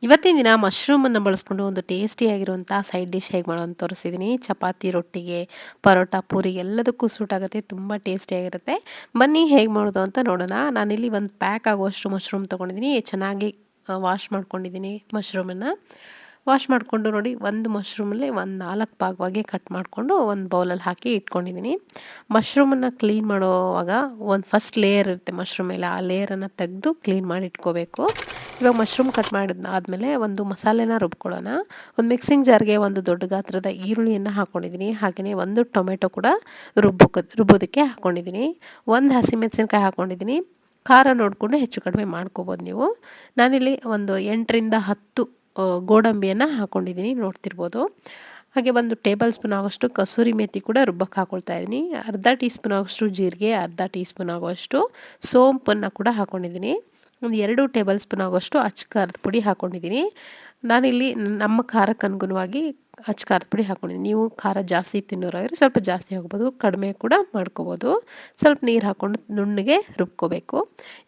ಇವತ್ತಿನ ದಿನ ಮಶ್ರೂಮನ್ನು ಬಳಸ್ಕೊಂಡು ಒಂದು ಟೇಸ್ಟಿಯಾಗಿರುವಂಥ ಸೈಡ್ ಡಿಶ್ ಹೇಗೆ ಮಾಡೋದು ಅಂತ ತೋರಿಸಿದ್ದೀನಿ. ಚಪಾತಿ, ರೊಟ್ಟಿಗೆ, ಪರೋಟ, ಪೂರಿಗೆ ಎಲ್ಲದಕ್ಕೂ ಸೂಟ್ ಆಗುತ್ತೆ. ತುಂಬ ಟೇಸ್ಟಿಯಾಗಿರುತ್ತೆ. ಬನ್ನಿ ಹೇಗೆ ಮಾಡೋದು ಅಂತ ನೋಡೋಣ. ನಾನಿಲ್ಲಿ ಒಂದು ಪ್ಯಾಕ್ ಆಗುವಷ್ಟು ಮಶ್ರೂಮ್ ತೊಗೊಂಡಿದ್ದೀನಿ. ಚೆನ್ನಾಗಿ ವಾಶ್ ಮಾಡ್ಕೊಂಡಿದ್ದೀನಿ ಮಶ್ರೂಮನ್ನು. ವಾಶ್ ಮಾಡಿಕೊಂಡು ನೋಡಿ, ಒಂದು ಮಶ್ರೂಮಲ್ಲಿ ಒಂದು 4 ಭಾಗವಾಗಿ ಕಟ್ ಮಾಡಿಕೊಂಡು ಒಂದು ಬೌಲಲ್ಲಿ ಹಾಕಿ ಇಟ್ಕೊಂಡಿದ್ದೀನಿ. ಮಶ್ರೂಮನ್ನು ಕ್ಲೀನ್ ಮಾಡುವಾಗ ಒಂದು ಫಸ್ಟ್ ಲೇಯರ್ ಇರುತ್ತೆ ಮಶ್ರೂಮ್ ಮೇಲೆ, ಆ ಲೇಯರನ್ನು ತೆಗೆದು ಕ್ಲೀನ್ ಮಾಡಿ ಇಟ್ಕೋಬೇಕು. ಇವಾಗ ಮಶ್ರೂಮ್ ಕಟ್ ಆದಮೇಲೆ ಒಂದು ಮಸಾಲೆನ ರುಬ್ಕೊಳ್ಳೋಣ. ಒಂದು ಮಿಕ್ಸಿಂಗ್ ಜಾರ್ಗೆ ಒಂದು ದೊಡ್ಡ ಗಾತ್ರದ ಈರುಳ್ಳಿಯನ್ನು ಹಾಕ್ಕೊಂಡಿದ್ದೀನಿ. ಹಾಗೆಯೇ ಒಂದು ಟೊಮೆಟೊ ಕೂಡ ರುಬ್ಬೋದಕ್ಕೆ ಹಾಕ್ಕೊಂಡಿದ್ದೀನಿ. ಒಂದು ಹಸಿಮೆಣಸಿನಕಾಯಿ ಹಾಕ್ಕೊಂಡಿದ್ದೀನಿ. ಖಾರ ನೋಡಿಕೊಂಡು ಹೆಚ್ಚು ಕಡಿಮೆ ಮಾಡ್ಕೋಬೋದು ನೀವು. ನಾನಿಲ್ಲಿ ಒಂದು 8ರಿಂದ 10 ಗೋಡಂಬಿಯನ್ನು ಹಾಕ್ಕೊಂಡಿದ್ದೀನಿ, ನೋಡ್ತಿರ್ಬೋದು. ಹಾಗೆ ಒಂದು ಟೇಬಲ್ ಸ್ಪೂನ್ ಆಗೋಷ್ಟು ಕಸೂರಿ ಮೇಥಿ ಕೂಡ ರುಬ್ಬಕ್ಕೆ ಹಾಕ್ಕೊಳ್ತಾ ಇದ್ದೀನಿ. ಅರ್ಧ ಟೀ ಸ್ಪೂನ್ ಆಗೋಷ್ಟು ಜೀರಿಗೆ, ಅರ್ಧ ಟೀ ಸ್ಪೂನ್ ಆಗುವಷ್ಟು ಸೋಂಪನ್ನು ಕೂಡ ಹಾಕ್ಕೊಂಡಿದ್ದೀನಿ. ಒಂದು 2 ಟೇಬಲ್ ಸ್ಪೂನ್ ಆಗೋಷ್ಟು ಅಚ್ಚ ಖಾರದ ಪುಡಿ ಹಾಕ್ಕೊಂಡಿದ್ದೀನಿ. ನಾನಿಲ್ಲಿ ನಮ್ಮ ಖಾರಕ್ಕೆ ಅನುಗುಣವಾಗಿ ಅಚ್ಚ ಖಾರದ ಪುಡಿ ಹಾಕ್ಕೊಂಡಿದ್ದೀನಿ. ನೀವು ಖಾರ ಜಾಸ್ತಿ ತಿನ್ನೋರಾದರೆ ಸ್ವಲ್ಪ ಜಾಸ್ತಿ ಹಾಕ್ಬೋದು, ಕಡಿಮೆ ಕೂಡ ಮಾಡ್ಕೋಬೋದು. ಸ್ವಲ್ಪ ನೀರು ಹಾಕ್ಕೊಂಡು ನುಣ್ಣಗೆ ರುಬ್ಕೋಬೇಕು.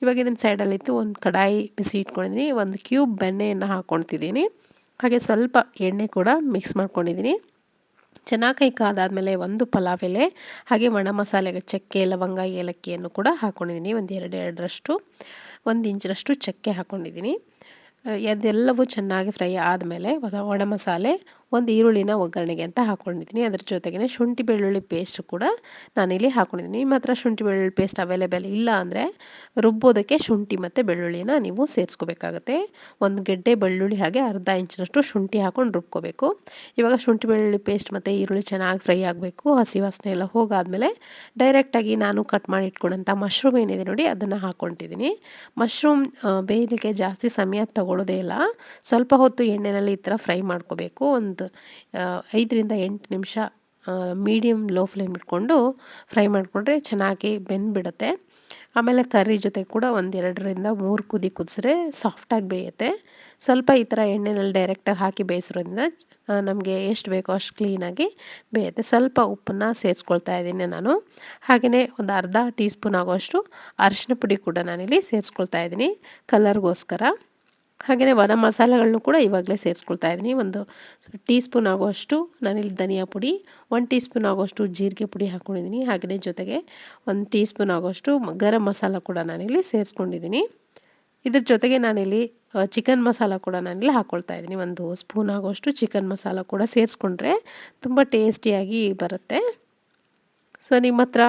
ಇವಾಗ ಇದನ್ನು ಸೈಡಲ್ಲಿತ್ತು, ಒಂದು ಕಡಾಯಿ ಬಿಸಿ ಇಟ್ಕೊಂಡಿದ್ದೀನಿ. ಒಂದು ಕ್ಯೂಬ್ ಬೆಣ್ಣೆಯನ್ನು ಹಾಕ್ಕೊಳ್ತಿದ್ದೀನಿ. ಹಾಗೆ ಸ್ವಲ್ಪ ಎಣ್ಣೆ ಕೂಡ ಮಿಕ್ಸ್ ಮಾಡ್ಕೊಂಡಿದ್ದೀನಿ. ಚೆನ್ನಾಗಿ ಕೈ ಕಾದಾದಮೇಲೆ ಒಂದು ಪಲಾವ್ ಎಲೆ, ಹಾಗೆ ಒಣ ಮಸಾಲೆಗೆ ಚಕ್ಕೆ, ಲವಂಗ, ಏಲಕ್ಕಿಯನ್ನು ಕೂಡ ಹಾಕ್ಕೊಂಡಿದ್ದೀನಿ. ಒಂದು 2 ಇಂಚಿನಷ್ಟು ಚಕ್ಕೆ ಹಾಕ್ಕೊಂಡಿದ್ದೀನಿ. ಅದೆಲ್ಲವೂ ಚೆನ್ನಾಗಿ ಫ್ರೈ ಆದಮೇಲೆ ಒಣ ಮಸಾಲೆ, ಒಂದು ಈರುಳ್ಳಿನ ಒಗ್ಗರಣೆಗೆ ಅಂತ ಹಾಕ್ಕೊಂಡಿದ್ದೀನಿ. ಅದ್ರ ಜೊತೆಗೇ ಶುಂಠಿ ಬೆಳ್ಳುಳ್ಳಿ ಪೇಸ್ಟ್ ಕೂಡ ನಾನಿಲ್ಲಿ ಹಾಕ್ಕೊಂಡಿದ್ದೀನಿ. ನಿಮ್ಮ ಹತ್ರ ಶುಂಠಿ ಬೆಳ್ಳುಳ್ಳಿ ಪೇಸ್ಟ್ ಅವೈಲೇಬಲ್ ಇಲ್ಲ ಅಂದರೆ ರುಬ್ಬೋದಕ್ಕೆ ಶುಂಠಿ ಮತ್ತು ಬೆಳ್ಳುಳ್ಳಿನ ನೀವು ಸೇರಿಸ್ಕೋಬೇಕಾಗತ್ತೆ. ಒಂದು ಗೆಡ್ಡೆ ಬೆಳ್ಳುಳ್ಳಿ ಹಾಗೆ ಅರ್ಧ ಇಂಚಿನಷ್ಟು ಶುಂಠಿ ಹಾಕ್ಕೊಂಡು ರುಬ್ಕೋಬೇಕು. ಇವಾಗ ಶುಂಠಿ ಬೆಳ್ಳುಳ್ಳಿ ಪೇಸ್ಟ್ ಮತ್ತು ಈರುಳ್ಳಿ ಚೆನ್ನಾಗಿ ಫ್ರೈ ಆಗಬೇಕು. ಹಸಿ ವಾಸನೆ ಎಲ್ಲ ಹೋಗಾದಮೇಲೆ ಡೈರೆಕ್ಟಾಗಿ ನಾನು ಕಟ್ ಮಾಡಿ ಇಟ್ಕೊಂಡಂಥ ಮಶ್ರೂಮ್ ಏನಿದೆ ನೋಡಿ, ಅದನ್ನು ಹಾಕ್ಕೊತಿದ್ದೀನಿ. ಮಶ್ರೂಮ್ ಬೇಯಲಿಕ್ಕೆ ಜಾಸ್ತಿ ಸಮಯ ತಗೊಳ್ಳೋದೇ ಇಲ್ಲ. ಸ್ವಲ್ಪ ಹೊತ್ತು ಎಣ್ಣೆಯಲ್ಲಿ ಈ ಥರ ಫ್ರೈ ಮಾಡ್ಕೋಬೇಕು. ಒಂದು 5ರಿಂದ 8 ನಿಮಿಷ ಮೀಡಿಯಮ್ ಲೋ ಫ್ಲೇಮ್ ಇಟ್ಕೊಂಡು ಫ್ರೈ ಮಾಡಿಕೊಂಡ್ರೆ ಚೆನ್ನಾಗಿ ಬೆಂದುಬಿಡುತ್ತೆ. ಆಮೇಲೆ ಕರ್ರಿ ಜೊತೆ ಕೂಡ ಒಂದು 2ರಿಂದ 3 ಕುದಿಸಿದ್ರೆ ಸಾಫ್ಟಾಗಿ ಬೇಯುತ್ತೆ. ಸ್ವಲ್ಪ ಈ ಥರ ಎಣ್ಣೆಯಲ್ಲಿ ಡೈರೆಕ್ಟಾಗಿ ಹಾಕಿ ಬೇಯಿಸೋದ್ರಿಂದ ನಮಗೆ ಎಷ್ಟು ಬೇಕೋ ಅಷ್ಟು ಕ್ಲೀನಾಗಿ ಬೇಯುತ್ತೆ. ಸ್ವಲ್ಪ ಉಪ್ಪನ್ನು ಸೇರಿಸ್ಕೊಳ್ತಾ ಇದ್ದೀನಿ ನಾನು. ಹಾಗೆಯೇ ಒಂದು ಅರ್ಧ ಟೀ ಸ್ಪೂನ್ ಆಗೋಷ್ಟು ಅರಿಶಿನ ಪುಡಿ ಕೂಡ ನಾನಿಲ್ಲಿ ಸೇರಿಸ್ಕೊಳ್ತಾ ಇದ್ದೀನಿ, ಕಲರ್ಗೋಸ್ಕರ. ಹಾಗೆಯೇ ಒಣ ಮಸಾಲೆಗಳನ್ನು ಕೂಡ ಇವಾಗಲೇ ಸೇರಿಸ್ಕೊಳ್ತಾ ಇದ್ದೀನಿ. ಒಂದು ಟೀ ಸ್ಪೂನ್ ಆಗುವಷ್ಟು ನಾನಿಲ್ಲಿ ಧನಿಯಾ ಪುಡಿ, 1 ಟೀ ಸ್ಪೂನ್ ಆಗುವಷ್ಟು ಜೀರಿಗೆ ಪುಡಿ ಹಾಕ್ಕೊಂಡಿದ್ದೀನಿ. ಹಾಗೆಯೇ ಜೊತೆಗೆ 1 ಟೀ ಸ್ಪೂನ್ ಆಗುವಷ್ಟು ಗರಂ ಮಸಾಲ ಕೂಡ ನಾನಿಲ್ಲಿ ಸೇರಿಸ್ಕೊಂಡಿದ್ದೀನಿ. ಇದ್ರ ಜೊತೆಗೆ ನಾನಿಲ್ಲಿ ಚಿಕನ್ ಮಸಾಲ ಕೂಡ ನಾನಿಲ್ಲಿ ಹಾಕ್ಕೊಳ್ತಾ ಇದ್ದೀನಿ. 1 ಸ್ಪೂನ್ ಆಗುವಷ್ಟು ಚಿಕನ್ ಮಸಾಲ ಕೂಡ ಸೇರಿಸ್ಕೊಂಡ್ರೆ ತುಂಬ ಟೇಸ್ಟಿಯಾಗಿ ಬರುತ್ತೆ. ಸೊ ನಿಮ್ಮ ಹತ್ರ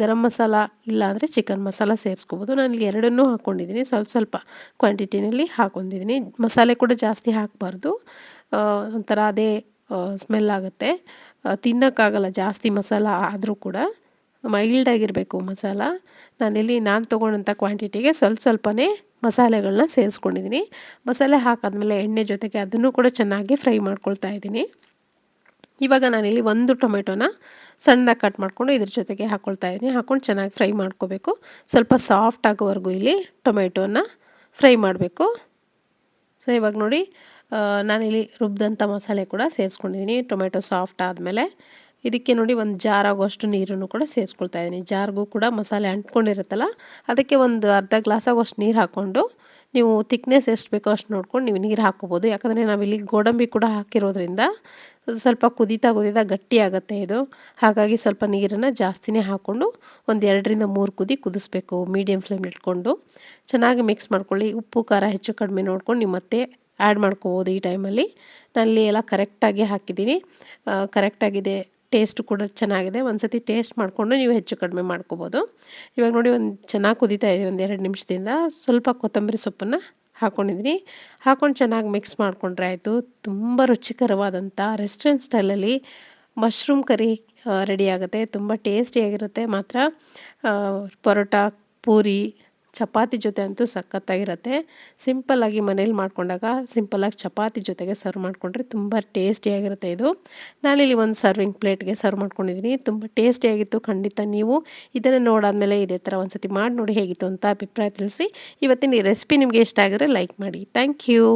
ಗರಂ ಮಸಾಲ ಇಲ್ಲ ಅಂದರೆ ಚಿಕನ್ ಮಸಾಲ ಸೇರಿಸ್ಕೋಬೋದು. ನಾನಿಲ್ಲಿ ಎರಡನ್ನೂ ಹಾಕ್ಕೊಂಡಿದ್ದೀನಿ. ಸ್ವಲ್ಪ ಸ್ವಲ್ಪ ಕ್ವಾಂಟಿಟಿನಲ್ಲಿ ಹಾಕ್ಕೊಂಡಿದ್ದೀನಿ. ಮಸಾಲೆ ಕೂಡ ಜಾಸ್ತಿ ಹಾಕಬಾರ್ದು, ಒಂಥರ ಅದೇ ಸ್ಮೆಲ್ ಆಗುತ್ತೆ, ತಿನ್ನೋಕ್ಕಾಗಲ್ಲ ಜಾಸ್ತಿ ಮಸಾಲ ಆದರೂ ಕೂಡ. ಮೈಲ್ಡಾಗಿರಬೇಕು ಮಸಾಲ. ನಾನು ತೊಗೊಂಡಂಥ ಕ್ವಾಂಟಿಟಿಗೆ ಸ್ವಲ್ಪ ಸ್ವಲ್ಪನೇ ಮಸಾಲೆಗಳನ್ನ ಸೇರಿಸ್ಕೊಂಡಿದ್ದೀನಿ. ಮಸಾಲೆ ಹಾಕಾದ್ಮೇಲೆ ಎಣ್ಣೆ ಜೊತೆಗೆ ಅದನ್ನು ಕೂಡ ಚೆನ್ನಾಗಿ ಫ್ರೈ ಮಾಡ್ಕೊಳ್ತಾ ಇದ್ದೀನಿ. ಇವಾಗ ನಾನಿಲ್ಲಿ ಒಂದು ಟೊಮೆಟೊನ ಸಣ್ಣದಾಗಿ ಕಟ್ ಮಾಡಿಕೊಂಡು ಇದ್ರ ಜೊತೆಗೆ ಹಾಕ್ಕೊಳ್ತಾ ಇದ್ದೀನಿ. ಹಾಕ್ಕೊಂಡು ಚೆನ್ನಾಗಿ ಫ್ರೈ ಮಾಡ್ಕೋಬೇಕು. ಸ್ವಲ್ಪ ಸಾಫ್ಟ್ ಆಗೋವರೆಗೂ ಇಲ್ಲಿ ಟೊಮೆಟೊನ ಫ್ರೈ ಮಾಡಬೇಕು. ಸೊ ಇವಾಗ ನೋಡಿ, ನಾನಿಲ್ಲಿ ರುಬ್ಬಿದಂಥ ಮಸಾಲೆ ಕೂಡ ಸೇರಿಸ್ಕೊಂಡಿದ್ದೀನಿ. ಟೊಮೆಟೊ ಸಾಫ್ಟ್ ಆದಮೇಲೆ ಇದಕ್ಕೆ ನೋಡಿ ಒಂದು ಜಾರ್ ಆಗೋಷ್ಟು ನೀರನ್ನು ಕೂಡ ಸೇರಿಸ್ಕೊಳ್ತಾ ಇದ್ದೀನಿ. ಜಾರ್ಗೂ ಕೂಡ ಮಸಾಲೆ ಅಂಟ್ಕೊಂಡಿರುತ್ತಲ್ಲ, ಅದಕ್ಕೆ ಒಂದು ಅರ್ಧ ಗ್ಲಾಸ್ ಆಗೋಷ್ಟು ನೀರು ಹಾಕ್ಕೊಂಡು, ನೀವು ಥಿಕ್ನೆಸ್ ಎಷ್ಟು ಬೇಕೋ ಅಷ್ಟು ನೋಡ್ಕೊಂಡು ನೀವು ನೀರು ಹಾಕ್ಕೋಬೋದು. ಯಾಕಂದರೆ ನಾವಿಲ್ಲಿ ಗೋಡಂಬಿ ಕೂಡ ಹಾಕಿರೋದ್ರಿಂದ ಸ್ವಲ್ಪ ಕುದೀತಾ ಗಟ್ಟಿಯಾಗುತ್ತೆ ಇದು. ಹಾಗಾಗಿ ಸ್ವಲ್ಪ ನೀರನ್ನು ಜಾಸ್ತಿನೇ ಹಾಕ್ಕೊಂಡು ಒಂದು 2ರಿಂದ 3 ಕುದಿಸ್ಬೇಕು ಮೀಡಿಯಮ್ ಫ್ಲೇಮಲ್ಲಿ ಇಟ್ಕೊಂಡು. ಚೆನ್ನಾಗಿ ಮಿಕ್ಸ್ ಮಾಡ್ಕೊಳ್ಳಿ. ಉಪ್ಪು ಖಾರ ಹೆಚ್ಚು ಕಡಿಮೆ ನೋಡ್ಕೊಂಡು ನೀವು ಮತ್ತೆ ಆ್ಯಡ್ ಮಾಡ್ಕೋಬೋದು ಈ ಟೈಮಲ್ಲಿ. ನಾನಲ್ಲಿ ಎಲ್ಲ ಕರೆಕ್ಟಾಗಿ ಹಾಕಿದ್ದೀನಿ, ಕರೆಕ್ಟಾಗಿದೆ. ಟೇಸ್ಟು ಕೂಡ ಚೆನ್ನಾಗಿದೆ. ಒಂದು ಸತಿ ಟೇಸ್ಟ್ ಮಾಡಿಕೊಂಡು ನೀವು ಹೆಚ್ಚು ಕಡಿಮೆ ಮಾಡ್ಕೋಬೋದು. ಇವಾಗ ನೋಡಿ, ಒಂದು ಚೆನ್ನಾಗಿ ಕುದೀತಾ ಇದೆ. ಒಂದು 2 ನಿಮಿಷದಿಂದ ಸ್ವಲ್ಪ ಕೊತ್ತಂಬರಿ ಸೊಪ್ಪನ್ನು ಹಾಕ್ಕೊಂಡಿದ್ದೀನಿ. ಹಾಕ್ಕೊಂಡು ಚೆನ್ನಾಗಿ ಮಿಕ್ಸ್ ಮಾಡಿಕೊಂಡ್ರೆ ಆಯಿತು. ತುಂಬ ರುಚಿಕರವಾದಂಥ ರೆಸ್ಟೋರೆಂಟ್ ಸ್ಟೈಲಲ್ಲಿ ಮಶ್ರೂಮ್ ಕರಿ ರೆಡಿ ಆಗುತ್ತೆ. ತುಂಬ ಟೇಸ್ಟಿಯಾಗಿರುತ್ತೆ ಮಾತ್ರ. ಪರೋಟ, ಪೂರಿ, ಚಪಾತಿ ಜೊತೆ ಅಂತೂ ಸಖತ್ತಾಗಿರುತ್ತೆ. ಸಿಂಪಲ್ಲಾಗಿ ಮನೇಲಿ ಮಾಡ್ಕೊಂಡಾಗ ಸಿಂಪಲ್ಲಾಗಿ ಚಪಾತಿ ಜೊತೆಗೆ ಸರ್ವ್ ಮಾಡಿಕೊಂಡ್ರೆ ತುಂಬ ಟೇಸ್ಟಿಯಾಗಿರುತ್ತೆ ಇದು. ನಾನಿಲ್ಲಿ ಒಂದು ಸರ್ವಿಂಗ್ ಪ್ಲೇಟ್ಗೆ ಸರ್ವ್ ಮಾಡ್ಕೊಂಡಿದ್ದೀನಿ. ತುಂಬ ಟೇಸ್ಟಿಯಾಗಿತ್ತು. ಖಂಡಿತ ನೀವು ಇದನ್ನು ನೋಡಾದಮೇಲೆ ಇದೇ ಥರ ಒಂದು ಸತಿ ಮಾಡಿ ನೋಡಿ ಹೇಗಿತ್ತು ಅಂತ ಅಭಿಪ್ರಾಯ ತಿಳಿಸಿ. ಇವತ್ತಿನ ಈ ರೆಸಿಪಿ ನಿಮಗೆ ಇಷ್ಟ ಆಗಿದ್ರೆ ಲೈಕ್ ಮಾಡಿ. Thank you.